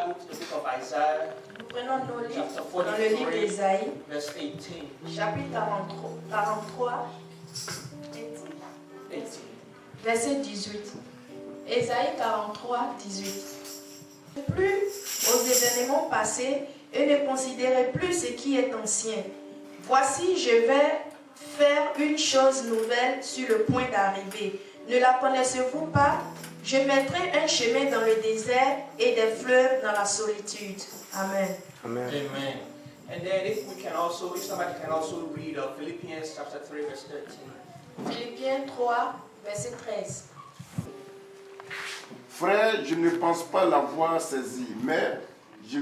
Bible to the book of Isaiah. Nous prenons nos livres Chapter dans le livre 43, d'Ésaïe, verse 18. chapitre 43, 18. verset 18. Ésaïe 43, 18. Plus aux événements passés et ne considérez plus ce qui est ancien. Voici, je vais faire une chose nouvelle sur le point d'arriver. Ne la connaissez-vous pas? Je mettrai un chemin dans le désert et des fleuves dans la solitude. Amen. Amen. Amen. And then if somebody can also read Philippians chapter 3, verse 13. Philippiens 3, verset 13. Frère, je ne pense pas l'avoir saisi, mais je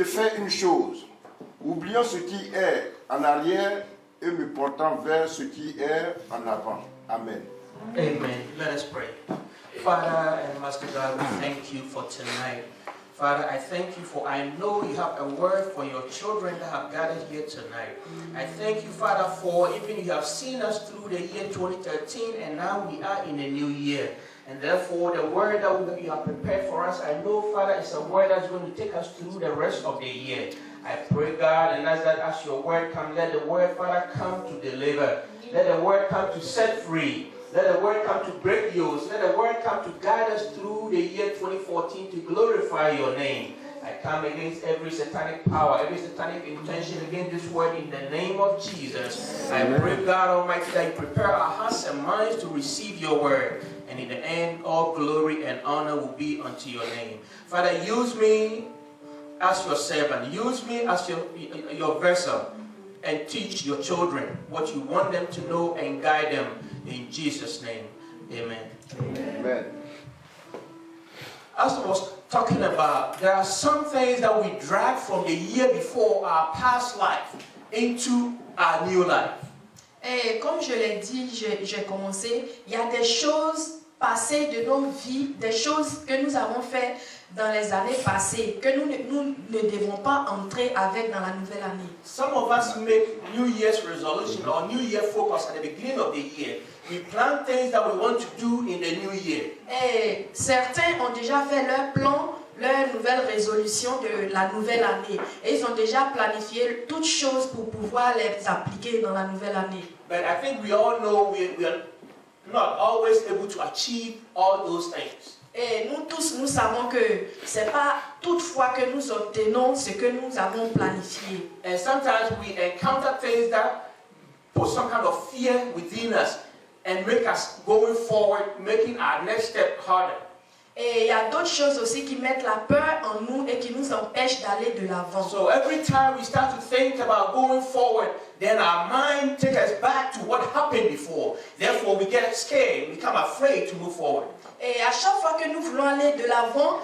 fais une chose. Oubliant ce qui est en arrière et me portant vers ce qui est en avant. Amen. Amen. Let us pray. Father and Master God, we thank you for tonight. Father, I thank you for, I know you have a word for your children that have gathered here tonight. I thank you, Father, for even you have seen us through the year 2013 and now we are in a new year. And therefore, the word that you have prepared for us, I know, Father, is a word that's going to take us through the rest of the year. I pray, God, and as your word comes, let the word, Father, come to deliver. Let the word come to set free. Let the word come to break yokes. Let the word come to guide us through the year 2014 to glorify your name. I come against every satanic power, every satanic intention against this word in the name of Jesus. I pray, God Almighty, that you prepare our hearts and minds to receive your word. And in the end, all glory and honor will be unto your name. Father, use me as your servant. Use me as your vessel. And teach your children what you want them to know and guide them. In Jesus' name, amen. Amen. As I was talking about, there are some things that we drag from the year before our past life into our new life. Et comme je l'ai dit, j'ai commencé, il y a des choses passées de nos vies, des choses que nous avons fait dans les années passées, que nous ne devons pas entrer avec dans la nouvelle année. Some of us make New Year's resolution or New Year focus at the beginning of the year. We plan things that we want to do in the new year. Et certains ont déjà fait leur plan, leur nouvelle résolution de la nouvelle année. Et ils ont déjà planifié toutes choses pour pouvoir les appliquer dans la nouvelle année. But I think we all know we are not always able to achieve all those things. Et nous tous, nous savons que ce n'est pas toutefois que nous obtenons ce que nous avons planifié. And sometimes we encounter things that put some kind of fear within us and make us going forward, making our next step harder. Et il y a d'autres choses aussi qui mettent la peur en nous et qui nous empêchent d'aller de l'avant. So every time we start to think about going forward, then our mind takes us back to what happened before. Therefore, we get scared, become afraid to move forward. Et à chaque fois que nous voulons aller de l'avant,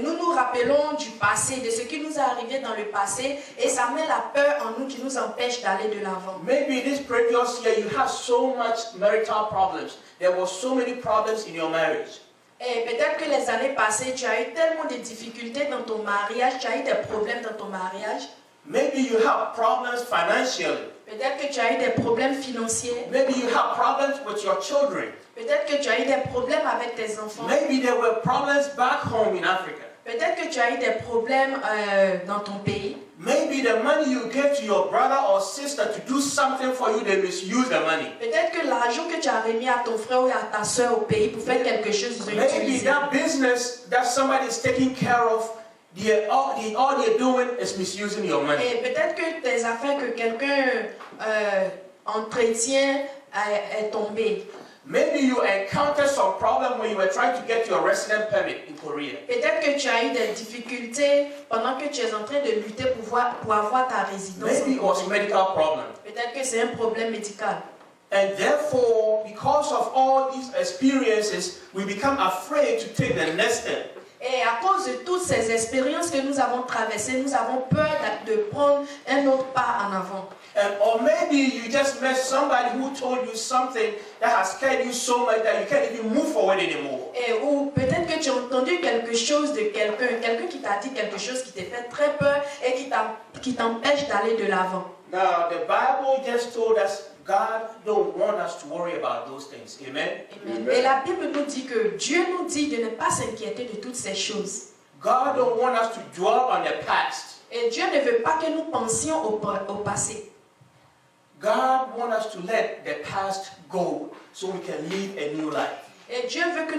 nous nous rappelons du passé, de ce qui nous est arrivé dans le passé, et ça met la peur en nous qui nous empêche d'aller de l'avant. Maybe this previous year you had so much marital problems. There were so many problems in your marriage. Et peut-être que les années passées, tu as eu tellement de difficultés dans ton mariage, tu as eu des problèmes dans ton mariage. Maybe you have problems financially. Peut-être que tu as eu des problèmes financiers. Maybe you have problems with your children. Peut-être que tu as eu des problèmes avec tes enfants. Maybe there were problems back home in Africa. Peut-être que tu as eu des problèmes dans ton pays. Maybe the money you give to your brother or sister to do something for you, they misuse the money. Peut-être que l'argent que tu as remis à ton frère ou à ta soeur au pays pour faire quelque chose, ils ont Maybe utilisé. that business that somebody is taking care of, all they're doing is misusing your money. Et peut-être que tes affaires que quelqu'un entretient est tombé. Maybe you encountered some problem when you were trying to get your resident permit in Korea. Peut-être que tu as eu des difficultés pendant que tu es en train de lutter pour avoir ta résidence. Maybe it was a medical problem. Peut-être que c'est un problème médical. And therefore, because of all these experiences, we become afraid to take the next step. Et à cause de toutes ces expériences que nous avons traversées, nous avons peur de prendre un autre pas en avant. Or maybe you just met somebody who told you something that has scared you so much that you can't even move forward anymore. Ou peut-être que tu as entendu quelque chose de quelqu'un qui t'a dit quelque chose qui t'a fait très peur et qui t'empêche d'aller de l'avant. Now, the Bible just told us God don't want us to worry about those things. Amen? Amen. Et la Bible nous dit que Dieu nous dit de ne pas s'inquiéter de toutes ces choses. God don't want us to dwell on the past. Et Dieu ne veut pas que nous pensions au passé. God wants us to let the past go so we can live a new life. Et Dieu veut que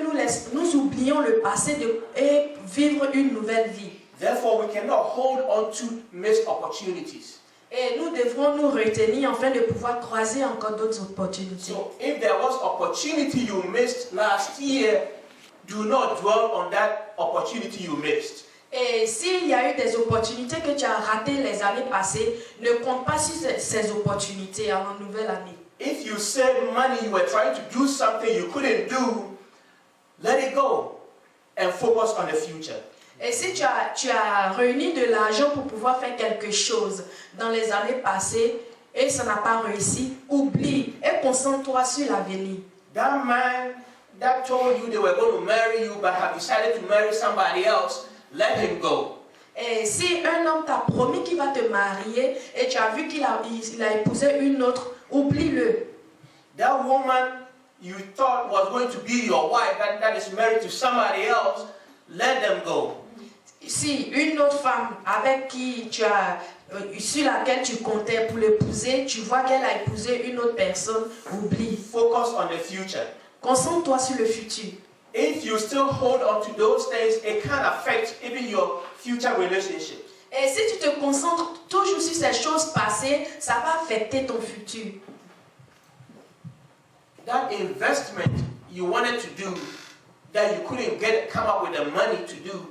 nous oublions le passé et vivre une nouvelle vie. Therefore, we cannot hold on to missed opportunities. Et nous devrons nous retenir afin de pouvoir croiser encore d'autres opportunités. So, if there was opportunity you missed last year, do not dwell on that opportunity you missed. Et s'il y a eu des opportunités que tu as ratées les années passées, ne compte pas sur ces opportunités en la nouvelle année. If you saved money, you were trying to do something you couldn't do, let it go and focus on the future. Et si tu as réuni de l'argent pour pouvoir faire quelque chose dans les années passées et ça n'a pas réussi, oublie et concentre-toi sur l'avenir. That man that told you they were going to marry you but have decided to marry somebody else, let him go. Et si un homme t'a promis qu'il va te marier et tu as vu qu'il a épousé une autre, oublie-le. That woman you thought was going to be your wife that is married to somebody else, let them go. Si une autre femme avec qui sur laquelle tu comptais pour l'épouser, tu vois qu'elle a épousé une autre personne, oublie. Focus on the future. Concentre-toi sur le futur. If you still hold on to those things, it can affect even your future relationship. Et si tu te concentres toujours sur ces choses passées, ça va affecter ton futur. That investment you wanted to do that you couldn't come up with the money to do,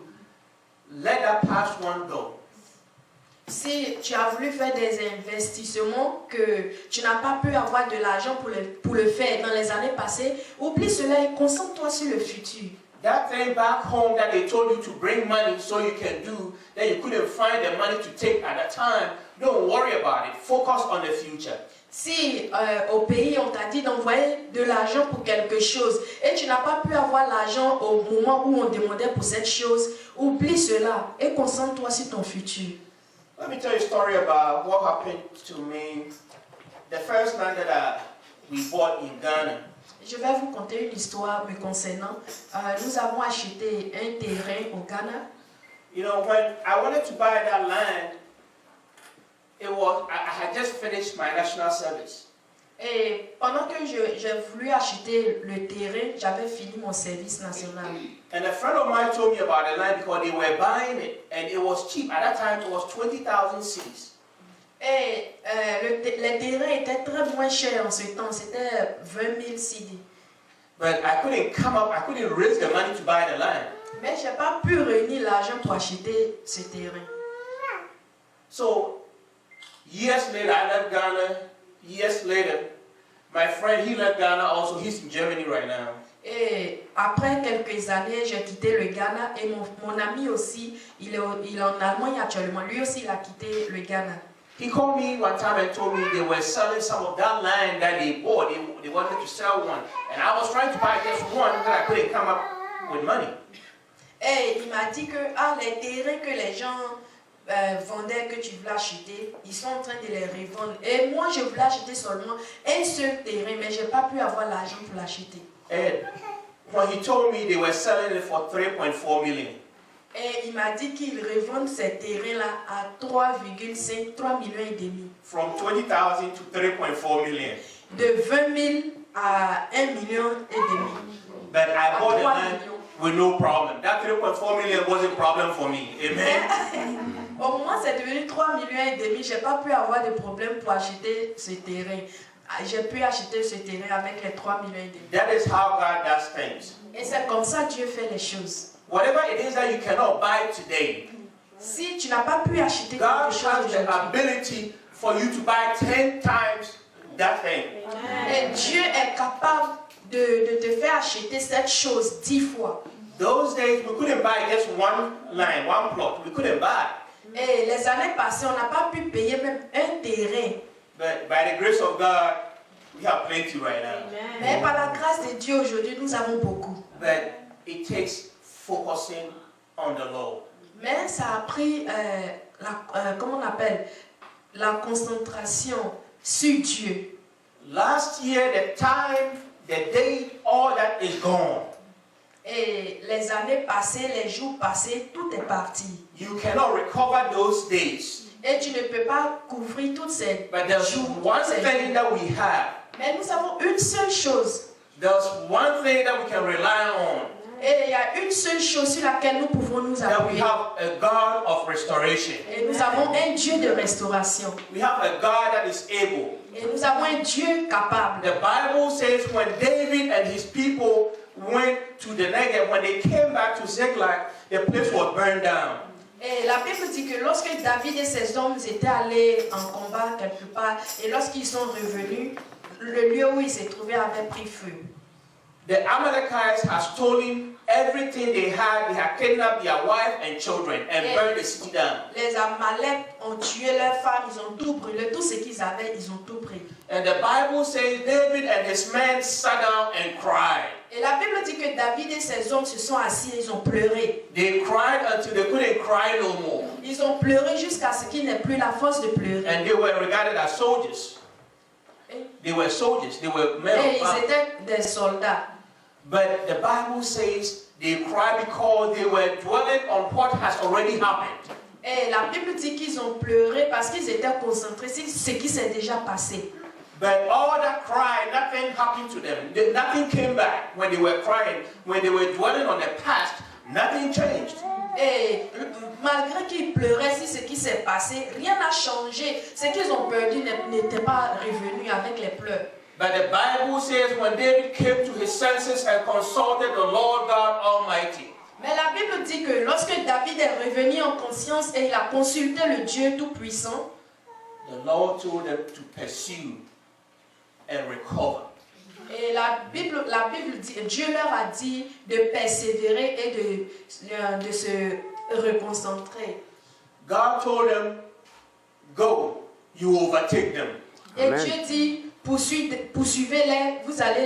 let that past one go. Si tu as voulu faire des investissements que tu n'as pas pu avoir de l'argent pour le faire dans les années passées, oublie cela et concentre-toi sur le futur. That thing back home that they told you to bring money so you can do, that you couldn't find the money to take at the time, don't worry about it. Focus on the future. Si au pays on t'a dit d'envoyer de l'argent pour quelque chose et tu n'as pas pu avoir l'argent au moment où on demandait pour cette chose, oublie cela et concentre-toi sur ton futur. Let me tell you a story about what happened to me. The first land that we bought in Ghana. Je vais vous conter une histoire me concernant. Nous avons acheté un terrain au Ghana. You know, when I wanted to buy that land, I had just finished my national service. Et pendant que j'ai voulu acheter le terrain, j'avais fini mon service national. And a friend of mine told me about the land because they were buying it and it was cheap. At that time, it was 20,000 cedis. Et le terrain était très moins cher en ce temps, c'était 20 000 cedis. But I couldn't raise the money to buy the land. Mais je n'ai pas pu réunir l'argent pour acheter ce terrain. So, years later, I left Ghana. Years later, my friend, he left Ghana also. He's in Germany right now. Et après quelques années, j'ai quitté le Ghana et mon ami aussi, il est en Allemagne actuellement. Lui aussi, il a quitté le Ghana. He called me one time and told me they were selling some of that land that they bought. They wanted to sell one. And I was trying to buy just one that I couldn't come up with money. Et il m'a dit que les terrains que les gens vendaient, que tu voulais acheter, ils sont en train de les revendre. Et moi, je voulais acheter seulement un seul terrain, mais je n'ai pas pu avoir l'argent pour l'acheter. And when he told me they were selling it for 3.4 million. Et il m'a dit qu'il revend ces terrains-là à 3 millions et demi. From 20,000 to 3.4 million. De 20 000 à 1 million et demi. But I bought the land with no problem. That 3.4 million wasn't a problem for me. Amen. Au moment c'est devenu 3 millions et demi, j'ai pas pu avoir de problème pour acheter ce terrain. J'ai pu acheter ce terrain avec les 3 millions et demi. That is how God does things. Et c'est comme ça que Dieu fait les choses. Whatever it is that you cannot buy today, Si tu n'as pas pu acheter God quelque has chose the aujourd'hui, ability for you to buy 10 times that thing. et Dieu est capable de te faire acheter cette chose 10 fois. Those days we couldn't buy just one line, one plot. We couldn't buy. Et les années passées, on n'a pas pu payer même un terrain. But by the grace of God, we have plenty right now. Mais par la grâce de Dieu, aujourd'hui, nous avons beaucoup. But it takes focusing on the Lord. Mais ça a pris, comment on appelle, la concentration sur Dieu. Last year, the time, the date, all that is gone. Et les années passées, les jours passés, tout est parti. You cannot recover those days. Et tu ne peux pas couvrir toutes ces But there's jours. one toutes ces thing that we have. Mais nous avons une seule chose. There's one thing that we can rely on. Et il y a une seule chose sur laquelle nous pouvons nous That we appuyer. have a God of restoration. Et nous avons un Dieu de restauration. We have a God that is able. Et nous avons un Dieu capable. The Bible says when David and his people went to the Negev, when they came back to Ziklag, the place was burned down. Et la Bible dit que lorsque David et ses hommes étaient allés en combat quelque part, et lorsqu'ils sont revenus, le lieu où ils se trouvaient avait pris feu. The Amalekites had stolen everything they had. They had kidnapped their wife and children and burned the city down. Les Amalek ont tué leurs femmes, ils ont tout brûlé, tout ce qu'ils avaient, ils ont tout pris. And the Bible says David and his men sat down and cried. Et la Bible dit que David et ses hommes se sont assis et ils ont pleuré. They cried until they couldn't cry no more. Ils ont pleuré jusqu'à ce qu'ils n'aient plus la force de pleurer. And they were regarded as soldiers. They were soldiers. They were men Et of valor. ils étaient des soldats. But the Bible says they cried because they were dwelling on what has already happened. Et la Bible dit qu'ils ont pleuré parce qu'ils étaient concentrés sur ce qui s'est déjà passé. But all that cry, nothing happened to them. Nothing came back when they were crying. When they were dwelling on the past, nothing changed. Et malgré qu'ils pleuraient sur ce qui s'est passé, rien n'a changé. Ce qu'ils ont perdu n'était pas revenu avec les pleurs. But the Bible says when David came to his senses and consulted the Lord God Almighty, Mais la Bible dit que lorsque David est revenu en conscience et il a consulté le Dieu Tout-Puissant, the Lord told them to pursue and recover. et la Bible dit, Dieu leur a dit de persévérer et de se reconcentrer. God told them, go, you overtake them. Et Dieu dit, poursuivez-les, vous allez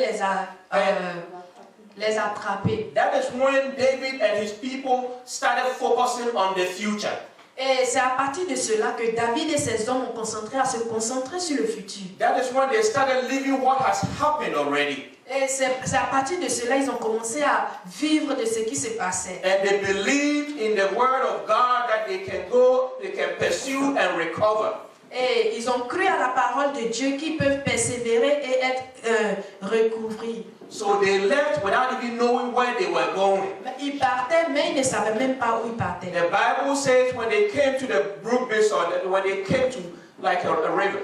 les attraper. That is when David and his people started focusing on the future. Et c'est à partir de cela que David et ses hommes ont à se concentrer sur le futur. That is when they started living what has happened already. Et c'est à partir de cela ils ont commencé à vivre de ce qui se passait. And they believed in the word of God that they can go, they can pursue and recover. Et ils ont cru à la parole de Dieu qu'ils peuvent persévérer et être recouvrés. So they left without even knowing where they were going. Ils partaient, mais ils ne savaient même pas où ils partaient. The Bible says when they came to the brook Bison, when they came to like a river,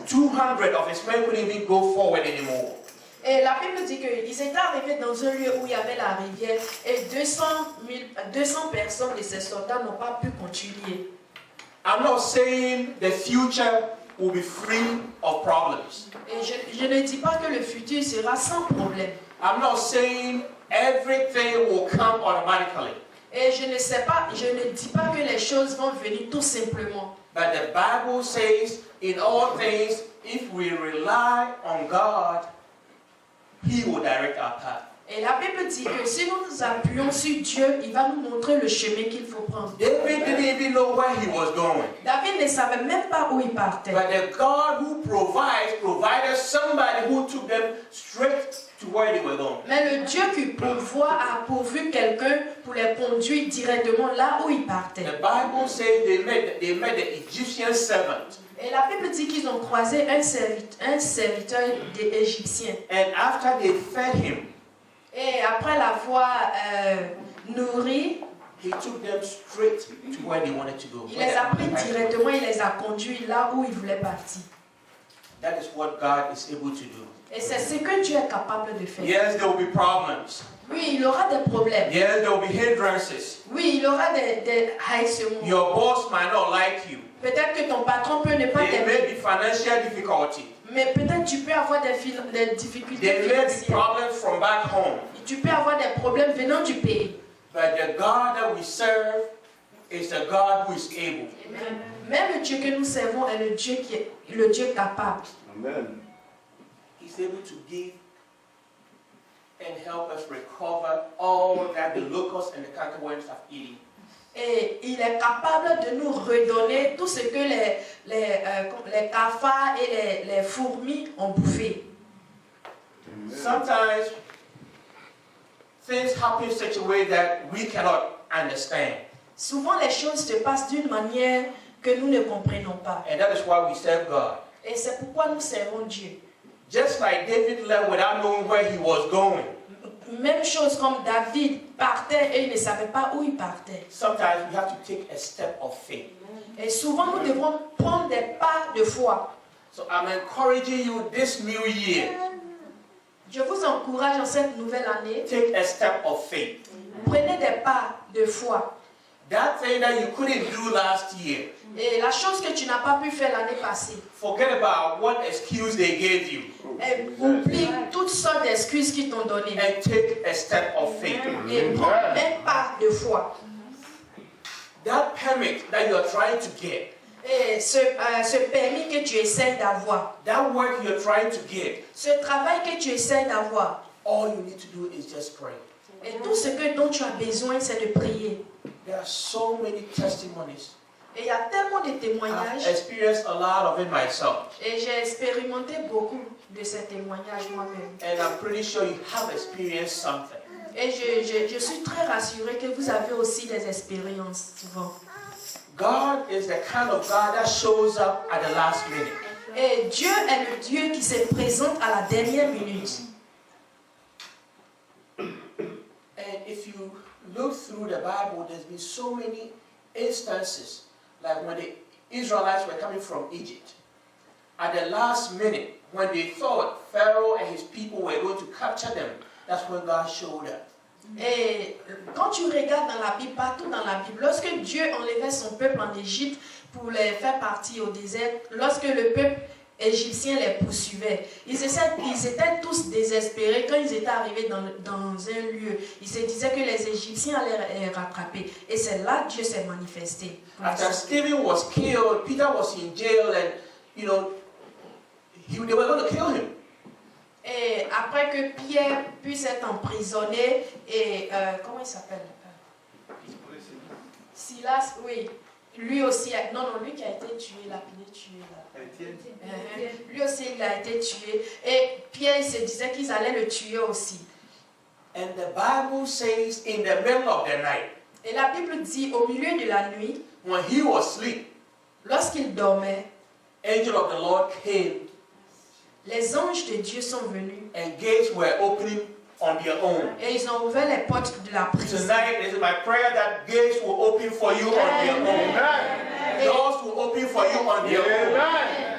200 of his men couldn't even go forward anymore. Et la Bible dit qu'ils étaient arrivés dans un lieu où il y avait la rivière et 200 personnes de ces soldats n'ont pas pu continuer. I'm not saying the future will be free of problems. Et je ne dis pas que le futur sera sans problème. I'm not saying everything will come automatically. Et je ne dis pas que les choses vont venir tout simplement. But the Bible says in all things, if we rely on God, He will direct our path. Et la Bible dit que si nous nous appuyons sur Dieu, il va nous montrer le chemin qu'il faut prendre. David didn't even know where he was going. David ne savait même pas où il partait. But the God who provided somebody who took them straight to where they were going. Mais le Dieu qui pourvoit a pourvu quelqu'un pour les conduire directement là où ils partaient. The Bible says they met the Egyptian servant. Et la Bible dit qu'ils ont croisé un serviteur des Égyptiens. And after they fed him, Et après l'avoir nourri, he took them straight to where they wanted to go. il les a pris directement, il les a conduits là où ils voulaient partir. That is what God is able to do. Et c'est ce que Dieu est capable de faire. Yes, there will be problems. Oui, il aura des problèmes. Yes, there will be hindrances. Oui, il aura des haïssements. Your boss might not like you. Peut-être que ton patron peut ne pas There may t'aimer. be financial difficulty. Mais peut-être tu peux avoir des difficultés There may be financières. problems from back home. Tu peux avoir des problèmes venant du pays. But the God that we serve is the God who is able. Même le Dieu que nous servons est le Dieu qui est le Dieu capable. Amen. He's able to give and help us recover all that the locusts and the cankerworms have eaten. Et il est capable de nous redonner tout ce que les cafards et les fourmis ont bouffé. Sometimes things happen in such a way that we cannot understand. Souvent, les choses se passent d'une manière que nous ne comprenons pas. And that is why we serve God. Et c'est pourquoi nous servons Dieu. Just like David left without knowing where he was going. Même chose comme David partait et il ne savait pas où il partait. Sometimes we have to take a step of faith. Et souvent, nous devons prendre des pas de foi. So I'm encouraging you this new year. Je vous encourage en cette nouvelle année, Take a step of faith. prenez des pas de foi. That thing that you couldn't do last year, Et la chose que tu n'as pas pu faire l'année passée, forget about what excuse they gave you et oublie toutes sortes d'excuses qu'ils t'ont données. and take a step of faith. Et prends un pas de foi. That permit that you're trying to get, Et ce permis que tu essaies d'avoir, that work you're trying to get, ce travail que tu essaies d'avoir, all you need to do is just pray. et tout ce dont tu as besoin, c'est de prier. There are so many testimonies. Et il y a tellement de I've témoignages, experienced a lot of it myself. et j'ai expérimenté beaucoup de ces témoignages moi-même. And I'm pretty sure you have experienced something. Et je suis très rassurée que vous avez aussi des expériences souvent. God is the kind of God that shows up at the last minute. Et Dieu est le Dieu qui se présente à la dernière minute. And if you look through the Bible, there's been so many instances, like when the Israelites were coming from Egypt. At the last minute, when they thought Pharaoh and his people were going to capture them, that's when God showed up. Et quand tu regardes dans la Bible, partout dans la Bible, lorsque Dieu enlevait son peuple en Égypte pour les faire partir au désert, lorsque le peuple égyptien les poursuivait, ils étaient tous désespérés quand ils étaient arrivés dans un lieu. Ils se disaient que les Égyptiens allaient les rattraper. Et c'est là que Dieu s'est manifesté. After Stephen was killed, Peter was in jail, and they were going to kill him. Et après que Pierre puisse être emprisonné, et comment il s'appelle? Silas, oui. Lui aussi, lui qui a été tué, il a été tué là. Lui aussi, il a été tué. Et Pierre, il se disait qu'ils allaient le tuer aussi. And the Bible says in the middle of the night, Et la Bible dit, au milieu de la nuit, when he was asleep, lorsqu'il dormait, angel of the Lord came les anges de Dieu sont venus. and gates were opening on their own. Et ils ont ouvert les portes de la prison. Tonight, it is my prayer that gates will open for you on their own. Doors will open for you on their own.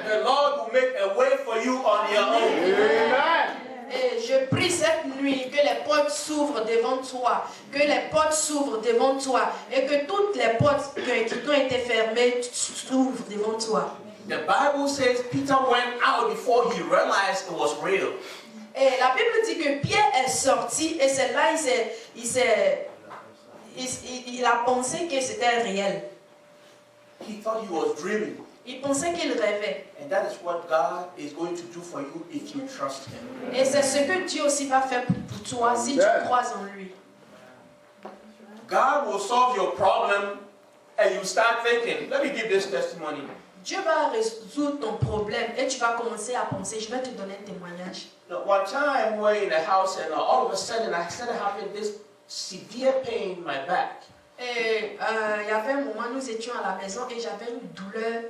The Lord will make a way for you on your own. Et je prie cette nuit que les portes s'ouvrent devant toi, que les portes s'ouvrent devant toi et que toutes les portes qui t'ont été fermées s'ouvrent devant toi. The Bible says Peter went out before he realized it was real. Et la Bible dit que Pierre est sorti et c'est là il a pensé que c'était réel. He thought he was dreaming. Il pensait qu'il rêvait. And that is what God is going to do for you if you trust him. Et c'est ce que Dieu aussi va faire pour toi si tu crois en lui. God will solve your problem and you start thinking, let me give this testimony. Dieu va résoudre ton problème et tu vas commencer à penser, je vais te donner un témoignage. One time we were in the house and all of a sudden I started having this severe pain in my back. Et il y avait un moment, nous étions à la maison et j'avais une douleur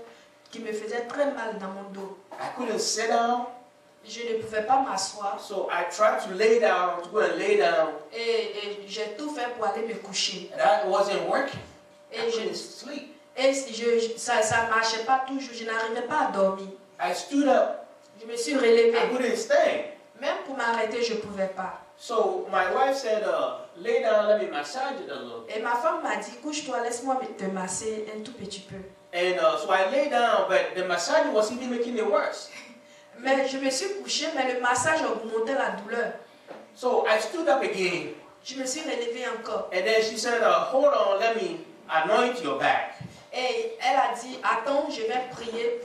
qui me faisait très mal dans mon dos. I couldn't sit down, Je ne pouvais pas m'asseoir so I tried to lay down, to go and lay down, et j'ai tout fait pour aller me coucher. and that wasn't working. I Et, couldn't sleep. ça ne marchait pas toujours, je n'arrivais pas à dormir. I stood up, Je me suis relevée. I couldn't stand. Même pour m'arrêter, je ne pouvais pas. So my wife said, lay down, let me massage it a little. Et ma femme m'a dit, couche-toi, laisse-moi te masser un tout petit peu. And so I lay down, but the massage was even making it worse. Mais je me suis couchée, mais le massage augmentait la douleur. So I stood up again, Je me suis relevée encore. and then she said, hold on, let me anoint your back. Et elle a dit, attends, je vais prier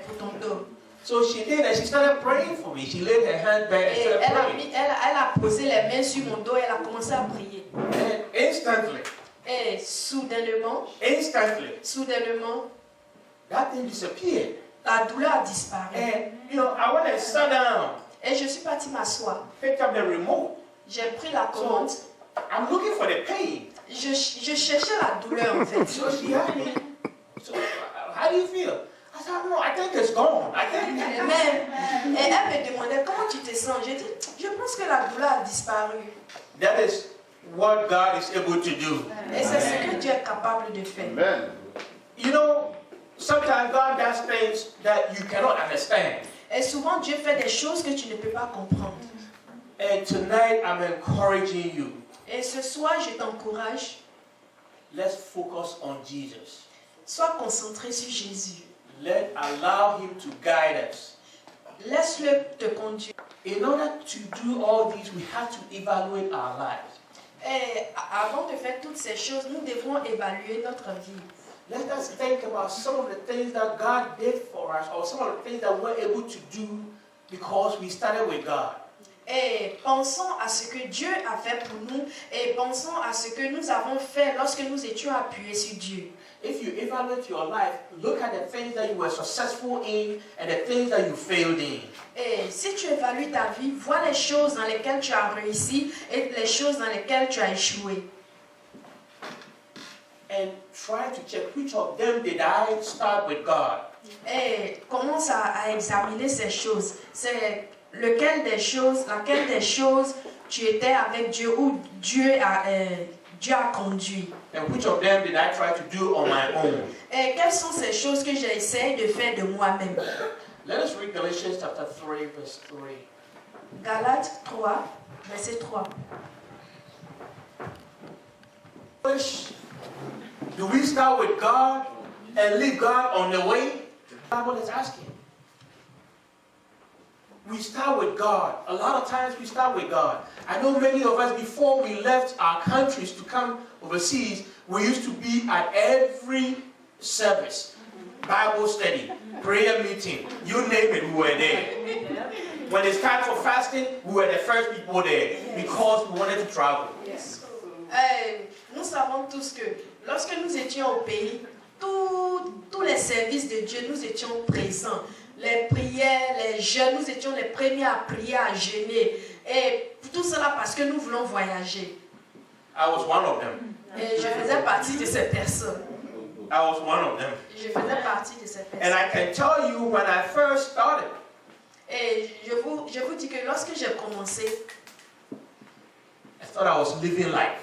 pour ton dos. So she did, and she started praying for me. She laid her hand back and Et started praying. elle a posé les mains sur mon dos et elle a commencé à prier. And instantly, Et Et soudainement, instantly, that thing disappeared. la douleur a disparu. And, I went and sat down, Et je suis partie m'asseoir. picked up the remote. J'ai pris la commande. I'm looking for the pain. Je cherchais la douleur en fait. So she asked me, how do you feel? I said, no, I think it's gone. Et elle me demandait comment tu te sens. J'ai dit, je pense que la douleur a disparu. That is what God is able to do. Et c'est ce que Dieu est capable de faire. Amen. Sometimes God does things that you cannot understand. Et souvent Dieu fait des choses que tu ne peux pas comprendre. And tonight I'm encouraging you. Et ce soir, je t'encourage. Let's focus on Jesus. Sois concentré sur Jésus. Allow him to guide us. Laisse-le te conduire. In order to do all these, we have to evaluate our lives. Et avant de faire toutes ces choses, nous devons évaluer notre vie. Let us think about some of the things that God did for us, or some of the things that we're able to do because we started with God. Et pensons à ce que Dieu a fait pour nous, et pensons à ce que nous avons fait lorsque nous étions appuyés sur Dieu. If you evaluate your life, look at the things that you were successful in and the things that you failed in. Et si tu évalues ta vie, vois les choses dans lesquelles tu as réussi et les choses dans lesquelles tu as échoué. And try to check which of them did I start with God. Et commence à examiner ces choses. C'est laquelle des choses tu étais avec Dieu ou Dieu a conduit. And which of them did I try to do on my own? Et quelles sont ces choses que j'essaie de faire de moi-même? Let us read Galatians chapter 3, verse 3. Galates 3, verset 3. Do we start with God and leave God on the way? The Bible is asking. We start with God. A lot of times we start with God. I know many of us, before we left our countries to come overseas, we used to be at every service, Bible study, prayer meeting, you name it, we were there. When it's time for fasting, we were the first people there because we wanted to travel. Yes. Nous savons tous que lorsque nous étions au pays, tous les services de Dieu, nous étions présents. Les prières, les jeûnes, nous étions les premiers à prier, à jeûner. Et tout cela parce que nous voulons voyager. I was one of them. Et je faisais partie de ces personnes. I was one of them. Je faisais partie de ces personnes. And I can tell you when I first started. Et je vous dis que lorsque j'ai commencé, I thought I was living life.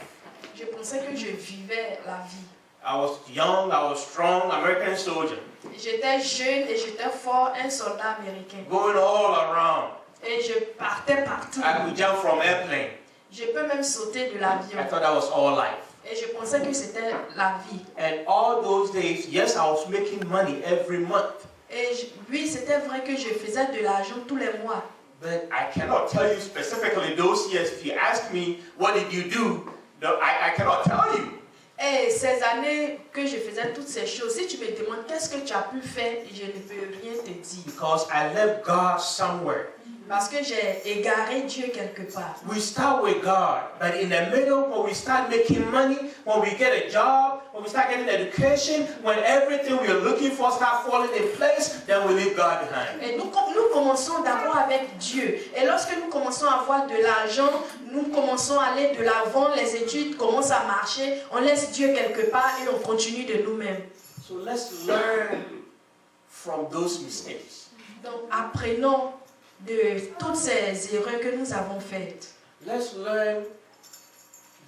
Je pensais que je vivais la vie. I was young, I was strong, American soldier. J'étais jeune et j'étais fort, un soldat américain. Going all around. Et je partais partout. I could jump from airplane. Je peux même sauter de l'avion. I thought that was all life. Et je pensais que c'était la vie. And all those days, yes, I was making money every month. Et oui, c'était vrai que je faisais de l'argent tous les mois. But I cannot tell you specifically those years. If you ask me, what did you do? I cannot tell you. Et ces années que je faisais toutes ces choses, si tu me demandes qu'est-ce que tu as pu faire, je ne peux rien te dire. Because I left God somewhere. Parce que j'ai égaré Dieu quelque part. We start with God, but in the middle, when we start making money, when we get a job, when we start getting education, when everything we are looking for start falling in place, then we leave God behind. Et nous commençons d'abord avec Dieu. Et lorsque nous commençons à avoir de l'argent, nous commençons à aller de l'avant, les études commencent à marcher, on laisse Dieu quelque part et on continue de nous-mêmes. So let's learn from those mistakes. Donc apprenons de toutes ces erreurs que nous avons faites. Let's learn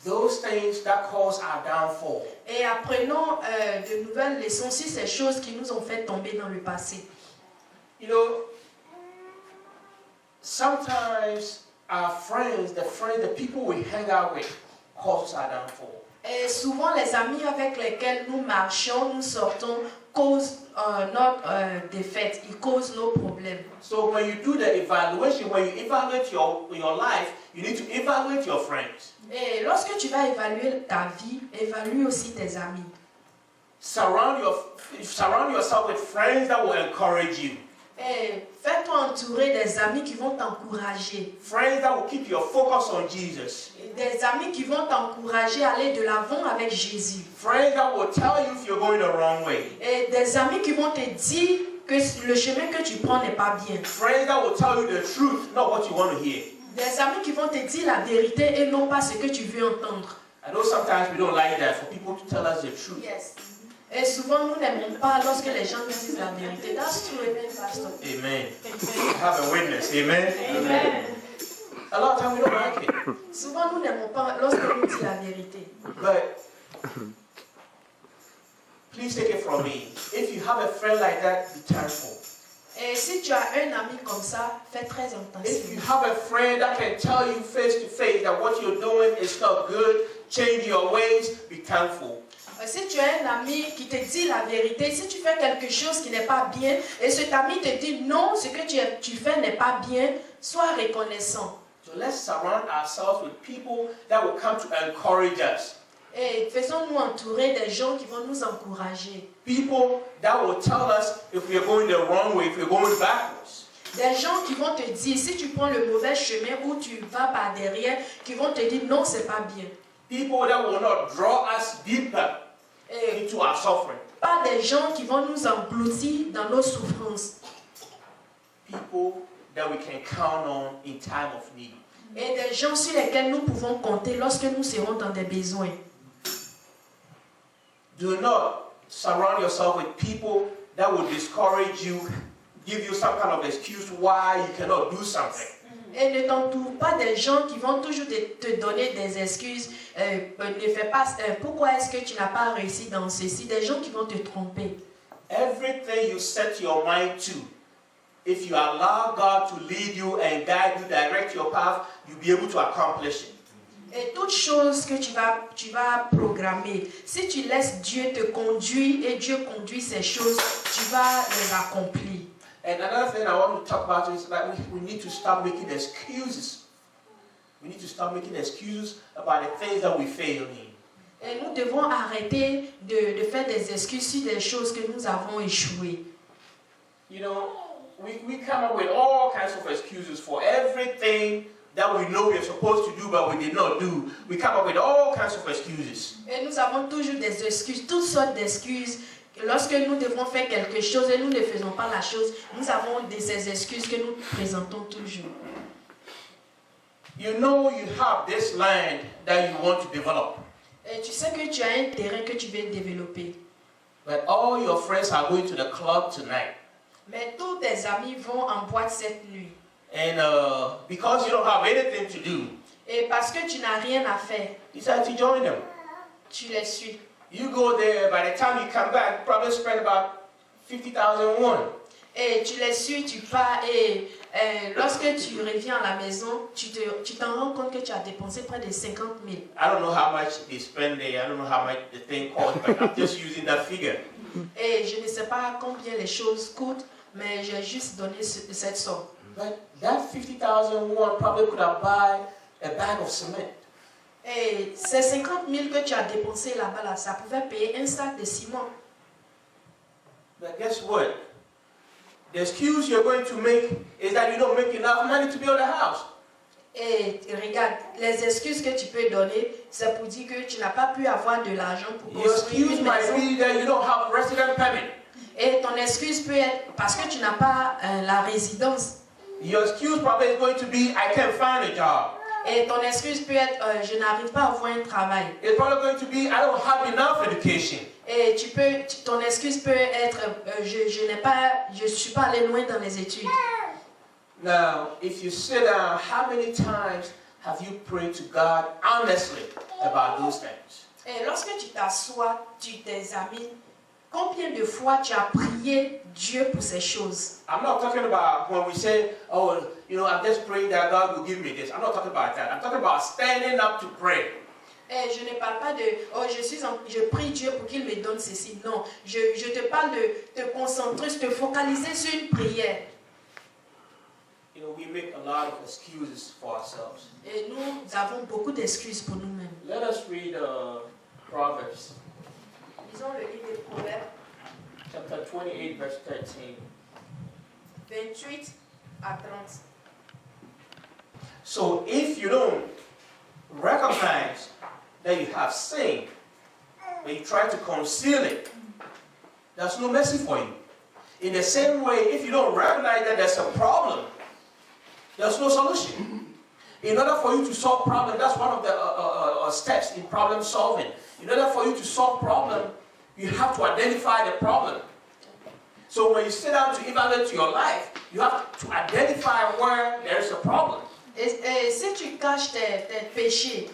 those things that cause our downfall. Et apprenons de nouvelles leçons sur ces choses qui nous ont fait tomber dans le passé. You know, sometimes our friends, the people we hang out with, cause our downfall. Et souvent les amis avec lesquels nous marchons, nous sortons, causent notre défaite, ils causent nos problèmes. So when you do the evaluation, when you evaluate your life, you need to evaluate your friends. Et lorsque tu vas évaluer ta vie, évalue aussi tes amis. Surround yourself with friends that will encourage you. Et fais-toi entourer des amis qui vont t'encourager. Friends that will keep your focus on Jesus. Des amis qui vont t'encourager à aller de l'avant avec Jésus. Friends that will tell you if you're going the wrong way. Et des amis qui vont te dire que le chemin que tu prends n'est pas bien. Friends that will tell you the truth, not what you want to hear. Des amis qui vont te dire la vérité et non pas ce que tu veux entendre. I know sometimes we don't like that for people to tell us the truth. Yes. Et souvent nous n'aimons pas lorsque les gens nous disent la vérité. That's true, amen, pastor. Amen. I have a witness. Amen. Amen. A lot of times we don't like it. Souvent nous n'aimons pas lorsque nous dit la vérité. But please take it from me. If you have a friend like that, be thankful. Et si tu as un ami comme ça, fais très If attention. you have a friend that can tell you face to face that what you're doing is not good, change your ways, be thankful. Si tu as un ami qui te dit la vérité, si tu fais quelque chose qui n'est pas bien, et cet ami te dit non, ce que tu fais n'est pas bien, sois reconnaissant. So let's surround ourselves with people that will come to encourage us. Et faisons-nous entourer des gens qui vont nous encourager. People that will tell us if we are going the wrong way, if we're going backwards. Des gens qui vont te dire, si tu prends le mauvais chemin ou tu vas par derrière, qui vont te dire non, c'est pas bien. People that will not draw us deeper Et into our suffering. pas des gens qui vont nous engloutir dans nos souffrances. People that we can count on in time of need. Et des gens sur lesquels nous pouvons compter lorsque nous serons dans des besoins. Do not surround yourself with people that will discourage you, give you some kind of excuse why you cannot do something. Et ne t'entoure pas des gens qui vont toujours te donner des excuses. Ne fais pas. Pourquoi est-ce que tu n'as pas réussi dans ceci? Des gens qui vont te tromper. Everything you set your mind to, if you allow God to lead you and guide you, direct your path, you'll be able to accomplish it. Et toutes choses que tu vas programmer, si tu laisses Dieu te conduire et Dieu conduit ces choses, tu vas les accomplir. And another thing I want to talk about is that we need to stop making excuses. We need to stop making excuses about the things that we fail in. Et nous devons arrêter de faire des excuses sur des choses que nous avons échoué. You know, we come up with all kinds of excuses for everything that we know we're supposed to do but we did not do. We come up with all kinds of excuses. Et nous avons toujours des excuses, toutes sortes d'excuses. Lorsque nous devons faire quelque chose et nous ne faisons pas la chose, nous avons ces excuses que nous présentons toujours. You know you have this land that you want to develop, Et tu sais que tu as un terrain que tu veux développer. but all your friends are going to the club tonight. Mais tous tes amis vont en boîte cette nuit. And because you don't have anything to do, Et parce que tu n'as rien à faire, you decide to join them. tu les suis. You go there, by the time you come back, you probably spend about 50,000 won. Et tu les suis, tu pars et lorsque tu reviens à la maison, tu t'en rends compte que tu as dépensé près de 50 000. I don't know how much they spend there. I don't know how much the thing costs, but I'm just using that figure. Et je ne sais pas combien les choses coûtent, mais j'ai juste donné cette somme. But that 50,000 won probably could have bought a bag of cement. Et ces 50 000 que tu as dépensé là-bas, là, ça pouvait payer un sac de ciment. But guess what? The excuse you're going to make is that you don't make enough money to build a house. Et regarde, les excuses que tu peux donner, c'est pour dire que tu n'as pas pu avoir de l'argent pour Your construire excuse une might maison. be that you don't have a resident permit. Et ton excuse peut être parce que tu n'as pas la résidence. Your excuse probably is going to be, I can't find a job. Et ton excuse peut être je n'arrive pas à avoir un travail. It's probably going to be, I don't have enough education. Et ton excuse peut être je suis pas allé loin dans les études. Now, if you sit down, how many times have you prayed to God honestly about those things? Et lorsque tu t'assois, tu t'examines, combien de fois tu as prié Dieu pour ces choses? I'm not talking about when we say, oh, you know, I'm just praying that God will give me this. I'm not talking about that. I'm talking about standing up to pray. Et je ne parle pas de, oh, je prie Dieu pour qu'il me donne ceci. Non, je te parle de te concentrer, de te focaliser sur une prière. You know, we make a lot of excuses for ourselves. Et nous avons beaucoup d'excuses pour nous-mêmes. Let us read Proverbs, Lisons le livre des Proverbes, chapter 28, verse 13. 28 à 30. So if you don't recognize that you have sin, but you try to conceal it, there's no mercy for you. In the same way, if you don't recognize that there's a problem, there's no solution. In order for you to solve problem, that's one of the steps in problem solving. In order for you to solve problem, you have to identify the problem. So when you sit down to evaluate your life, you have to identify where there is a problem. Et si tu caches tes péchés,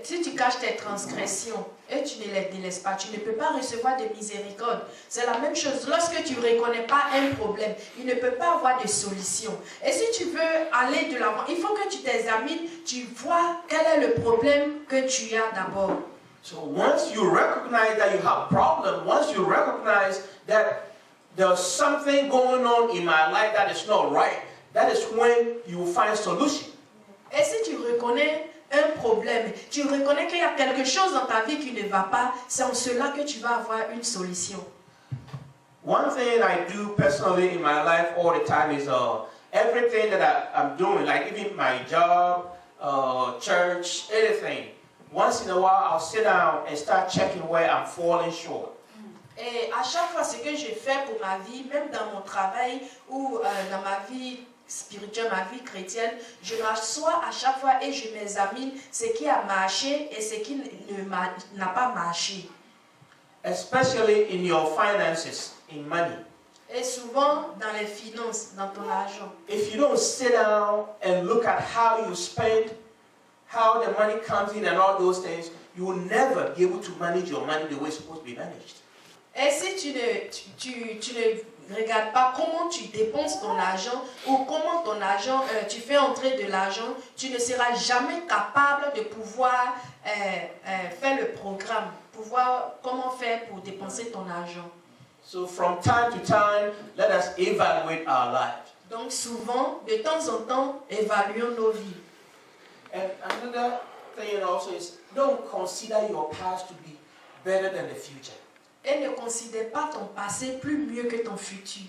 si tu caches tes transgressions et tu ne les délaisses pas, tu ne peux pas recevoir de miséricorde. C'est la même chose. Lorsque tu ne reconnais pas un problème, il ne peut pas avoir de solution. Et si tu veux aller de l'avant, il faut que tu t'examines, tu vois quel est le problème que tu as d'abord. So once you recognize that you have a problem, once you recognize that there's something going on in my life that is not right, that is when you will find a solution. Et si tu reconnais un problème, tu reconnais qu'il y a quelque chose dans ta vie qui ne va pas, c'est en cela que tu vas avoir une solution. One thing I do personally in my life all the time is everything that I'm doing, like even my job, church, anything. Once in a while, I'll sit down and start checking where I'm falling short. Et à chaque fois, ce que je fais pour ma vie, même dans mon travail ou dans ma vie spirituelle, ma vie chrétienne, je m'assois à chaque fois et je m'examine ce qui a marché et ce qui n'a pas marché. Especially in your finances, in money. Et souvent dans les finances, dans ton argent. If you don't sit down and look at how you spend, how the money comes in and all those things, you will never be able to manage your money the way it's supposed to be managed. Et si tu ne regardes pas comment tu dépenses ton argent ou comment ton argent, tu fais entrer de l'argent, tu ne seras jamais capable de pouvoir faire le programme, comment faire pour dépenser ton argent. So from time to time, let us evaluate our lives. Donc souvent, de temps en temps, évaluons nos vies. And another thing also is, don't consider your past to be better than the future. Et ne considère pas ton passé plus mieux que ton futur.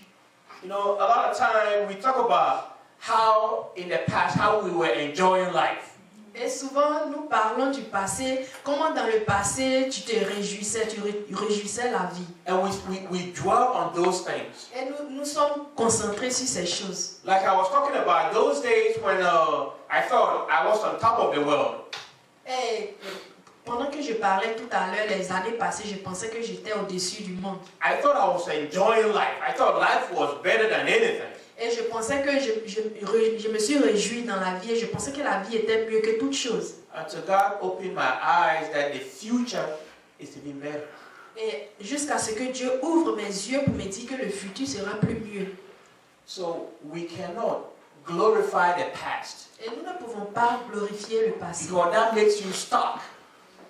You know, a lot of time we talk about how in the past, how we were enjoying life. Et souvent, nous parlons du passé, comment dans le passé tu te réjouissais, tu réjouissais la vie. And we dwell on those things. Et nous sommes concentrés sur ces choses. Like I was talking about those days when I thought I was on top of the world. Et pendant que je parlais tout à l'heure, les années passées, je pensais que j'étais au-dessus du monde. I thought I was enjoying life. I thought life was better than anything. Et je pensais que je me suis réjoui dans la vie et je pensais que la vie était mieux que toute chose. Until God opened my eyes that the future is to be better. Et jusqu'à ce que Dieu ouvre mes yeux pour me dire que le futur sera plus mieux. So we cannot glorify the past. Et nous ne pouvons pas glorifier le passé. Because that makes you stuck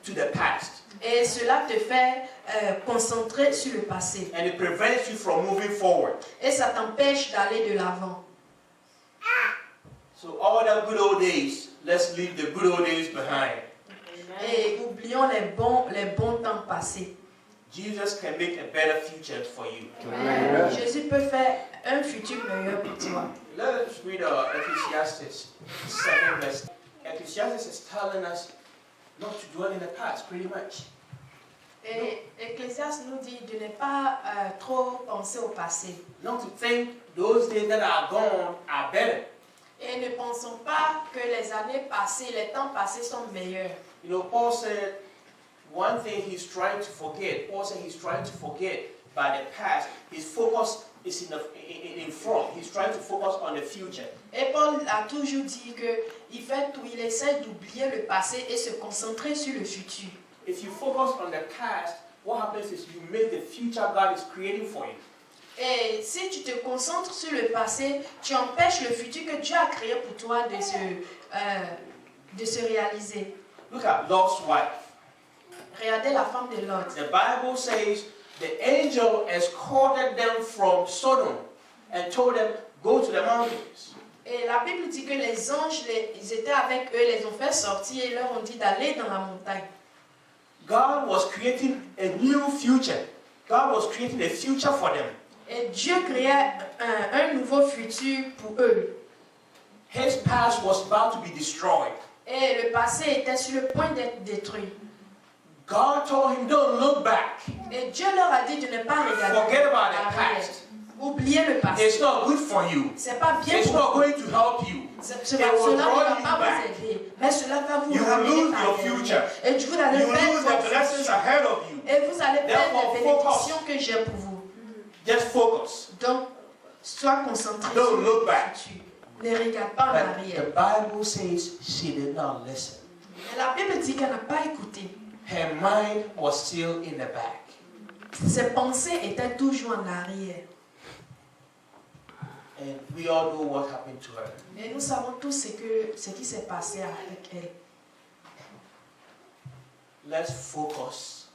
to the past. Et cela te fait concentrer sur le passé. And it prevents you from moving forward. Et ça t'empêche d'aller de l'avant. So all the good old days, let's leave the good old days behind. Et oublions les bons temps passés. Jesus can make a better future for you. Amen. Jésus peut faire un futur meilleur pour toi. Let us read Ecclesiastes 7 verse. Ecclesiastes is telling us not to dwell in the past, pretty much. Et Ecclésiaste nous dit de ne pas trop penser au passé. Not to think those days that are gone are better. Et ne pensons pas que les années passées, les temps passés sont meilleurs. You know, Paul said one thing he's trying to forget. Paul said he's trying to forget by the past. His focus is in front. He's trying to focus on the future. Et Paul a toujours dit que il essaie d'oublier le passé et se concentrer sur le futur. If you focus on the past, what happens is you make the future God is creating for you. Et si tu te concentres sur le passé, tu empêches le futur que Dieu a créé pour toi de se réaliser. Look at Lot's wife. Regardez la femme de Lot. The Bible says the angel escorted them from Sodom and told them, go to the mountains. Et la Bible dit que les anges, ils étaient avec eux, les ont fait sortir et leur ont dit d'aller dans la montagne. God was creating a new future. God was creating a future for them. Et Dieu créait un nouveau futur pour eux. His past was about to be destroyed. Et le passé était sur le point d'être détruit. God told him, don't look back. Et Dieu leur a dit de ne pas regarder Forget about the l'arrière. past. Oubliez le passé. It's not good for you. C'est pas bien It's pour not vous. going to help you. Cela It will ne draw va you pas back. vous aider. Mais cela va vous You will ramener lose par your derrière. future. Et vous allez You perdre lose votre the blessings futur. ahead of you. Et vous allez perdre Therefore, les bénédictions que j'ai pour vous. Just focus. Donc, sois concentré Don't sur look le back. futur. Ne regarde pas en But arrière. the Bible says she did not listen. Mais la Bible dit qu'elle n'a pas écouté. Her mind was still in the back. Ses pensées étaient toujours en arrière. And we all know what happened to her. Et nous savons tous ce qui s'est passé avec elle. Let's focus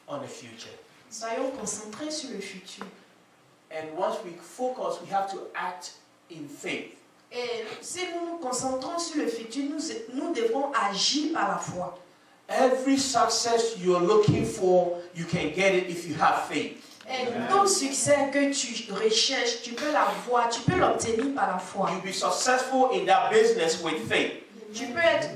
on the future. Soyons concentrés sur le futur. And once we focus, we have to act in faith. Et si nous nous concentrons sur le futur, nous devrons agir par la foi. Every success you're looking for, you can get it if you have faith. Et tout succès que tu recherches, tu peux l'avoir, tu peux l'obtenir par la foi. You'll be successful in that business with faith.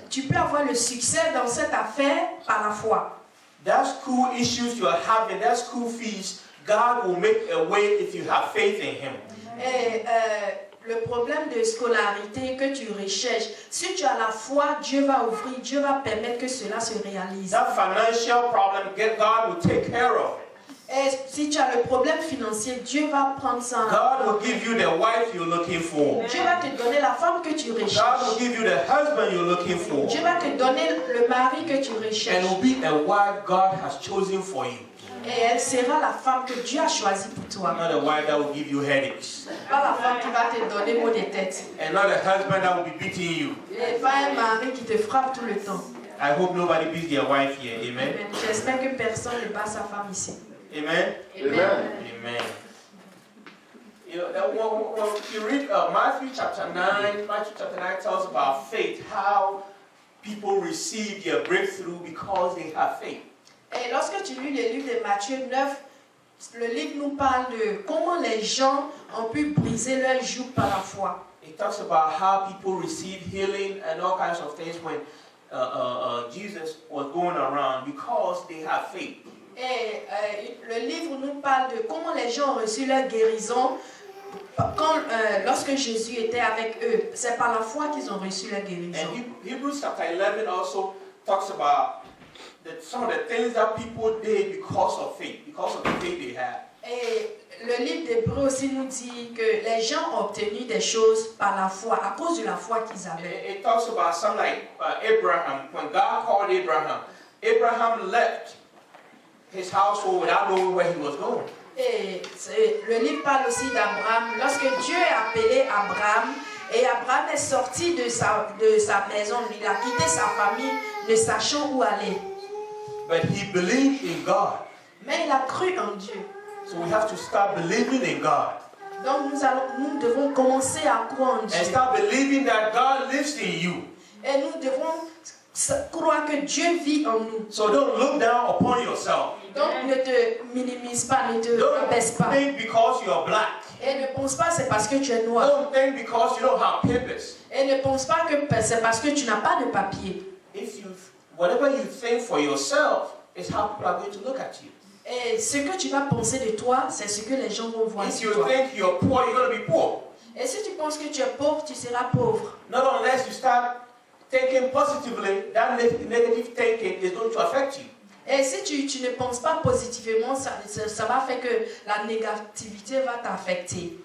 Tu peux avoir le succès dans cette affaire par la foi. That school issues you are having, that school fees, God will make a way if you have faith in Him. Et le problème de scolarité que tu recherches, si tu as la foi, Dieu va ouvrir, Dieu va permettre que cela se réalise. That financial problem, God will take care of it. Et si tu as le problème financier, Dieu va prendre ça. God will give you the wife you're looking for. Dieu va te donner la femme que tu God will recherches. give you the husband you're looking for. Dieu va te donner le mari que tu And recherches. will be a wife God has chosen for you. Et elle sera la femme que Dieu a choisie pour toi. Not a wife that will give you headaches. Pas la femme qui va te donner maux de tête. And not a husband that will be beating you. Et pas un mari qui te frappe tout le temps. I hope nobody beats their wife here. Amen. Amen. J'espère que personne ne bat sa femme ici. Amen. Amen. Amen. You know, that when you read Matthew chapter 9 tells about faith, how people receive their breakthrough because they have faith. Et lorsque tu lis le livre de Matthieu 9, le livre nous parle de comment les gens ont pu briser leur joug par la foi. It talks about how people receive healing and all kinds of things when Jesus was going around because they have faith. Et le livre nous parle de comment les gens ont reçu leur guérison lorsque Jésus était avec eux. C'est par la foi qu'ils ont reçu leur guérison. And Hebrews chapter 11 also talks about some of the things that people did because of faith the faith they had. Et le livre d'Hébreux aussi nous dit que les gens ont obtenu des choses par la foi, à cause de la foi qu'ils avaient. It talks about some like Abraham. When God called Abraham, Abraham left his household without knowing where he was going. Et le livre parle aussi d'Abraham. Lorsque Dieu a appelé Abraham, et Abraham est sorti de sa maison, il a quitté sa famille, ne sachant où aller. But he believed in God. Mais il a cru en Dieu. So we have to start believing in God. Donc nous devons commencer à croire en Dieu. And start believing that God lives in you. Et nous devons croire que Dieu vit en nous. So don't look down upon yourself. Donc ne te minimise pas, ne te Don't rabaisse pas. think because you're black. Et ne pense pas c'est parce que tu es noir. Don't think because you don't have papers. Et ne pense pas que c'est parce que tu n'as pas de papier. Whatever you think for yourself is how people are going to look at you. Et ce que tu vas penser de toi, c'est ce que les gens vont voir If sur you toi. think you're poor, you're going to be poor. Et si tu penses que tu es pauvre, tu seras pauvre. Not unless you start thinking positively, that negative thinking is going to affect you. Et si tu ne penses pas positivement, ça va faire que la négativité va t'affecter.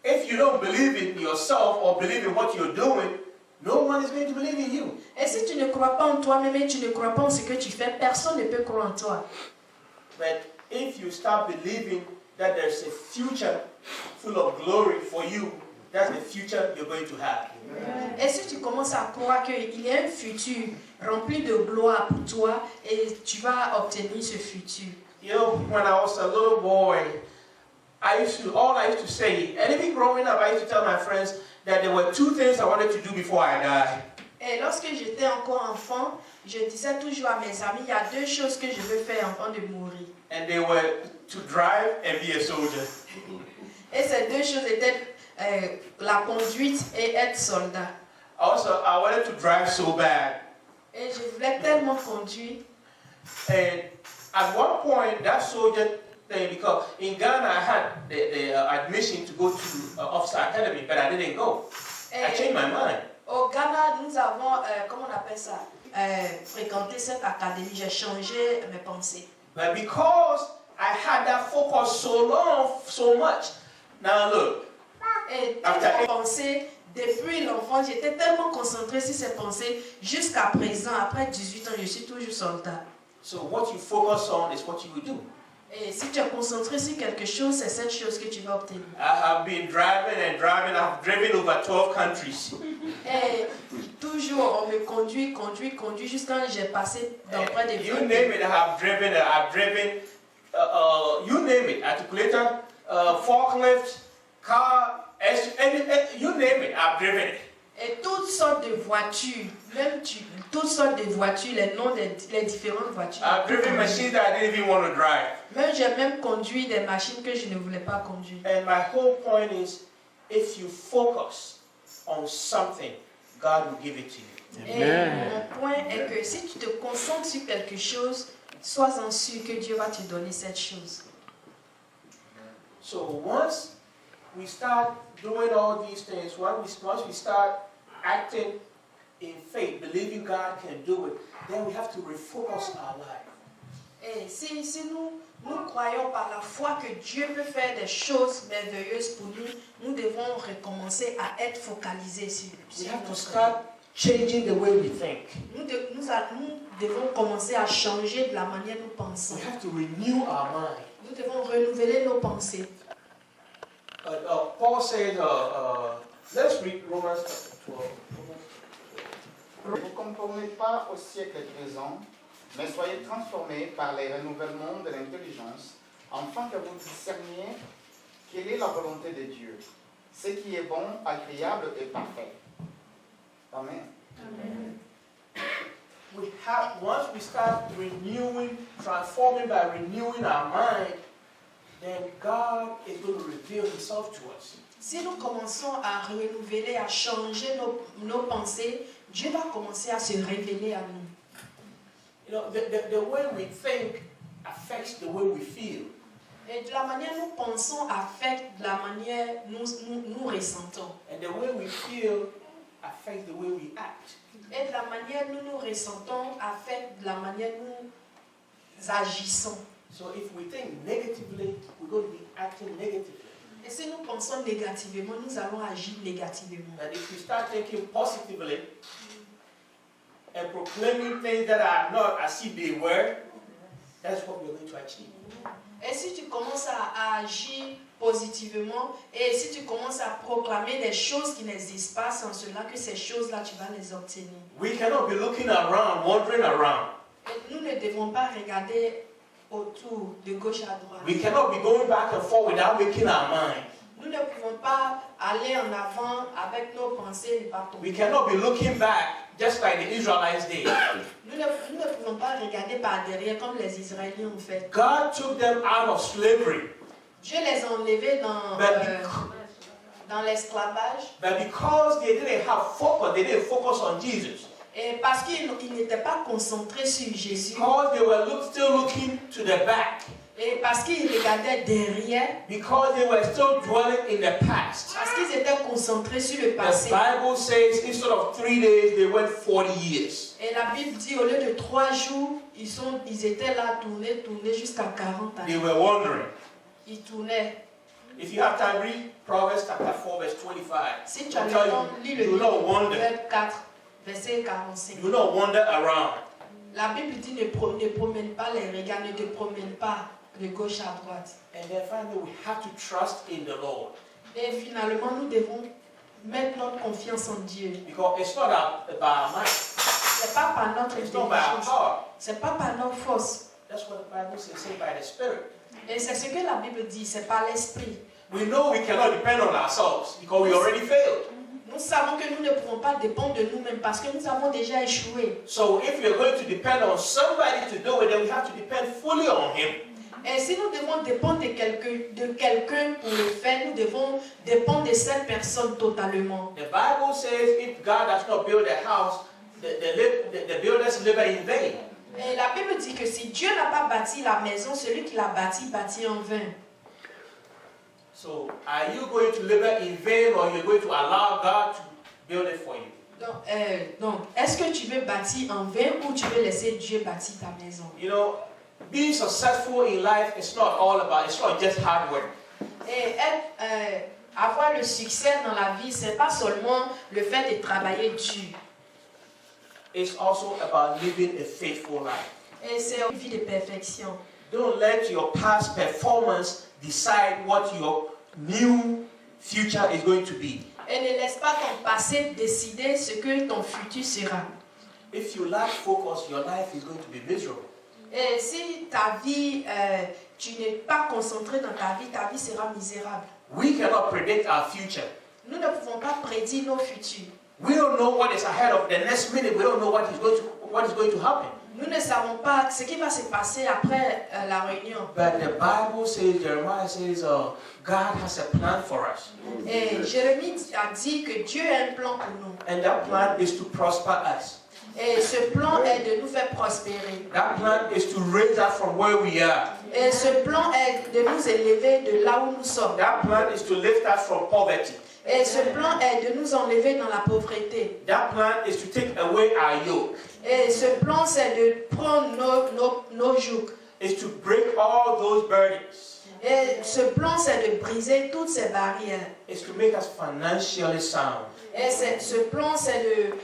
If you don't believe in yourself or believe in what you're doing, no one is going to believe in you. Et si tu ne crois pas en toi-même et tu ne crois pas en ce que tu fais, personne ne peut croire en toi. But if you start believing that there's a future full of glory for you, that's the future you're going to have. Et si tu commences à croire qu'il y a un futur rempli de gloire pour toi et tu vas obtenir ce futur. You know, when I was a little boy, all I used to say, and even growing up, I used to tell my friends that there were two things I wanted to do before I died. Et lorsque j'étais encore enfant, je disais toujours à mes amis, il y a deux choses que je veux faire avant de mourir. And they were to drive and be a soldier. Et ces deux choses étaient la conduite et être soldat. Also, I wanted to drive so bad. Et je voulais tellement conduire. And at one point, that soldier thing, because in Ghana I had the admission to go to Officer Academy, but I didn't go. I changed my mind. Au Ghana, nous avons, comment on appelle ça, fréquenté cette académie. J'ai changé mes pensées. But because I had that focus so long, so much, now look. Et tellement pensé, depuis l'enfance, j'étais tellement concentré sur ces pensées. Jusqu'à présent, après 18 ans, je suis toujours soldat. So what you focus on is what you will do. Et si tu es concentré sur quelque chose, c'est cette chose que tu vas obtenir. I have been driving and driving. I've driven over 12 countries. Et toujours, on me conduit jusqu'à quand j'ai passé dans près de 20 You name it, I've driven, you name it, articulator, forklift, car, you name it, I've driven it. Et toutes sortes de voitures, toutes sortes de voitures, les noms des différentes voitures. I've driven machines that I didn't even want to drive. Même j'ai même conduit des machines que je ne voulais pas conduire. And my whole point is, if you focus on something, God will give it to you. Et mon point est que si tu te concentres sur quelque chose, sois-en sûr que Dieu va te donner cette chose. So once we start doing all these things, once we start acting in faith, believing God can do it, then we have to refocus our life. Et si nous croyons par la foi que Dieu peut faire des choses merveilleuses pour nous, nous devons recommencer à être focalisés sur We have to notre start changing the way we think. Nous devons commencer à changer de la manière dont nous pensons. We have to renew our mind. Nous devons renouveler nos pensées. Paul says, let's read Romans 12. Ne vous conformez pas au siècle présent, mais soyez transformés par les renouvellements de l'intelligence, afin que vous discerniez quelle est la volonté de Dieu, ce qui est bon, agréable et parfait. Amen. Amen. Once we start renewing, transforming by renewing our mind, then God is going to reveal Himself to us. Si nous commençons à renouveler, à changer nos pensées, Dieu va commencer à se révéler à nous. You know, the way we think affects the way we feel. Et de la manière dont nous pensons affecte de la manière dont nous ressentons. And the way we feel affects the way we act. Et de la manière dont nous ressentons affecte de la manière dont nous agissons. So if we think negatively, we're going to be acting negatively. Et si nous pensons négativement, nous allons agir négativement. And if we start thinking positively and proclaiming things that are not as if they were, that's what we're going to achieve. Et si tu commences à agir positivement et si tu commences à proclamer des choses qui n'existent pas, c'est en cela que ces choses-là, tu vas les obtenir. We cannot be looking around, wandering around. Et nous ne devons pas regarder autour, de gauche à droite. We cannot be going back and forth without making our mind. Nous ne pouvons pas aller en avant avec nos pensées et pas tomber. We cannot be looking back just like the Israelites did. Nous ne pouvons pas regarder par derrière comme les Israéliens ont fait. God took them out of slavery. Dieu les a enlevés dans l'esclavage. But because they didn't have focus, they didn't focus on Jesus. Et parce qu'ils n'étaient pas concentrés sur Jésus. Because they were still looking to the back. Et parce qu'ils regardaient derrière. Because they were still dwelling in the past. Parce qu'ils étaient concentrés sur le The passé. Bible says instead of 3 days, they went 40 years. Et la Bible dit au lieu de 3 jours, ils étaient là tournés jusqu'à 40 ans. They were wandering. Ils tournaient. If you have time, read Proverbs chapter 4, verse 25. Si tu as le temps, lis le do not livre wander. Proverbe 4, verset 45. Do not wander around. La Bible dit ne promène pas les regards, ne te promène pas de gauche à droite. And then finally, we have to trust in the Lord. Et finalement, nous devons mettre notre confiance en Dieu. Because it's not by our mind. C'est pas par notre It's not by our intelligence. heart. C'est pas par notre force. That's what the Bible says, say by the Spirit. Et c'est ce que la Bible dit, c'est par l'esprit. We know we cannot depend on ourselves because we already failed. Nous savons que nous ne pouvons pas dépendre de nous-mêmes parce que nous avons déjà échoué. So if we are going to depend on somebody to do it, then we have to depend fully on him. Et si nous devons dépendre de quelqu'un pour le faire, nous devons dépendre de cette personne totalement. The Bible says if God does not build a house, the builders labor in vain. Et la Bible dit que si Dieu n'a pas bâti la maison, celui qui l'a bâti en vain. So are you going to labor in vain, or you're going to allow God to build it for you? Donc, est-ce que tu veux bâtir en vain ou tu veux laisser Dieu bâtir ta maison? You know, being successful in life is not all about, it's not just hard work. Et avoir le succès dans la vie, c'est pas seulement le fait de travailler dur. It's also about living a faithful life. Et c'est une vie de perfection. Don't let your past performance decide what your new future is going to be. Et ne laisse pas ton passé décider ce que ton futur sera. If you lack focus, your life is going to be miserable. Et si ta vie, tu n'es pas concentré dans ta vie sera misérable. We cannot predict our future. Nous ne pouvons pas prédire nos futurs. We don't know what is ahead of the next minute. We don't know what is going to happen. Nous ne savons pas ce qui va se passer après la réunion. But the Bible says, Jeremiah says, God has a plan for us. Et Jérémie a dit que Dieu a un plan pour nous. And that plan is to prosper us. Et ce plan est de nous faire prospérer. That plan is to raise us from where we are. Et ce plan est de nous élever de là où nous sommes. That plan is to lift us from poverty. Et ce plan est de nous enlever dans la pauvreté. That plan is to take away our yoke. Et ce plan, c'est de prendre nos jougs. Is to break all those burdens. Et ce plan, c'est de briser toutes ces barrières. Is to make us financially sound. Et ce plan, c'est de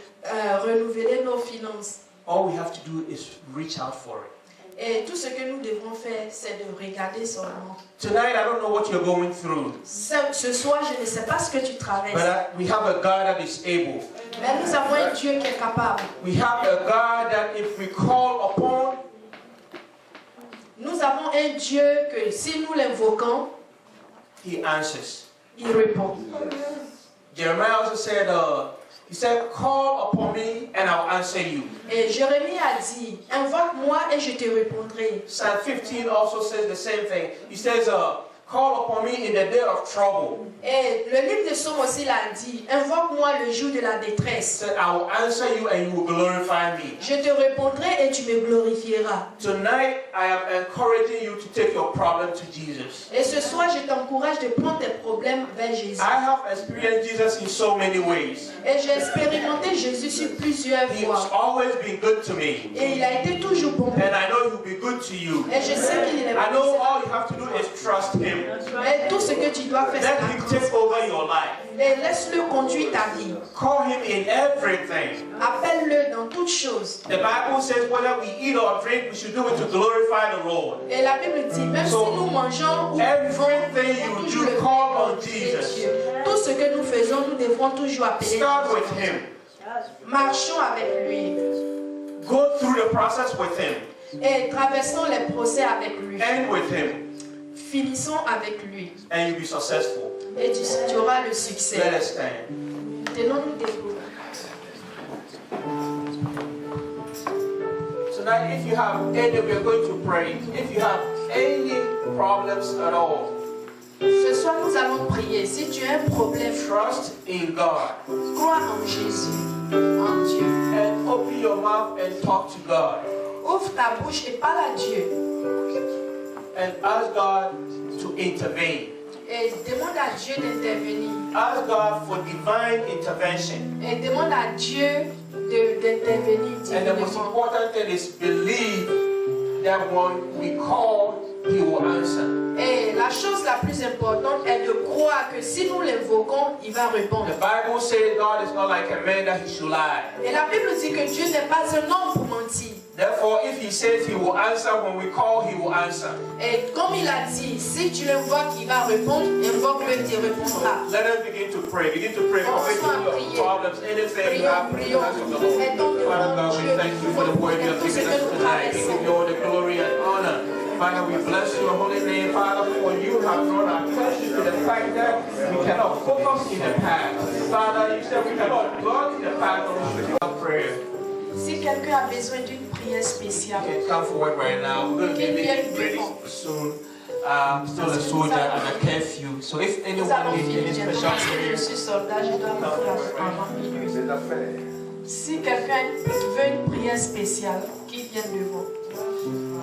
renouveler nos finances. All we have to do is reach out for it. Et tout ce que nous devons faire, c'est de regarder seulement. Tonight, I don't know what you're going through. Ce soir, je ne sais pas ce que tu traverses. But we have a God that is able. Mais nous avons un Dieu qui est capable. We have a God that if we call upon, Nous avons un Dieu que si nous l'invoquons, He answers. il répond. Jeremiah also said, he said, call upon me and I'll answer you. Et Jérémie a dit, invoque-moi et je te répondrai. Psalm 15 also says the same thing. He says, call upon me in the day of trouble. Et le livre de Psaume aussi l'a dit, invoque-moi le jour de la He détresse. said, I will answer you and you will glorify me. Je te répondrai et tu me glorifieras. Tonight, I am encouraging you to take your problem to Jesus. Et ce soir, je t'encourage de prendre tes problèmes vers Jésus. I have experienced Jesus in so many ways. Et j'ai expérimenté Jésus sur plusieurs He fois. has always been good to me. Et il a été toujours bon. And I know He'll be good to you. Et je sais qu'il est I know bon. all you have to do is trust Him. Et tout ce que tu dois faire, Let c'est Him la take over your life. et laisse-le conduire ta vie. Call Him in everything. Appelle-le dans toutes choses. The Bible says whether we eat or drink, we should do it to glorify the Lord. Et la Bible dit, même si nous mangeons ou Everything buvons, you toujours do, le call on nom de Jesus. Dieu. Tout ce que nous faisons, nous devrons toujours appeler Start with Jésus. Him. Marchons avec lui. Go through the process with Him. Et traversons les procès avec lui. End with Him. Finissons avec lui. And you'll be successful. Et tu auras le succès. Let us stand. Tenons-nous debout. Tonight, if you have any, we are going to pray. If you have any problems at all, Ce soir, nous allons prier. Si tu as un problème, trust in God. crois en Jésus, en Dieu. And open your mouth and talk to God. Ouvre ta bouche et parle à Dieu. And ask God to intervene. Et demande à Dieu d'intervenir. Ask God for divine intervention. Et demande à Dieu d'intervenir And the most divinement. important thing is believe that when we call, He will answer. Et la chose la plus importante est de croire que si nous l'invoquons, il va répondre. The Bible says God is not like a man that He should lie. Et la Bible dit que Dieu n'est pas un homme pour mentir. Therefore, if He says He will answer when we call, He will answer. Et comme il a dit, si tu l'invoques, il va répondre. Invoque-le, il répondra. Let us begin to pray. Begin to pray. Commit your problems, anything you have in the hands of the Lord. Father God, we thank you for the word you have given us tonight. We give you all the glory and honor. Father, we bless your holy name, Father, for you have drawn our attention to the fact that we cannot focus in the past. Father, you said we cannot dwell in the past, but we should do prayer. Si quelqu'un a besoin d'une prière spéciale, You can come forward right now. We're going to be leaving pretty soon. Still a soldier and a curfew. So if nous anyone allons needs finir any bientôt special parce que je prayer, suis soldat, je dois partir avant minuit. C'est l'affaire. Si quelqu'un veut une prière spéciale, qu'il vienne devant.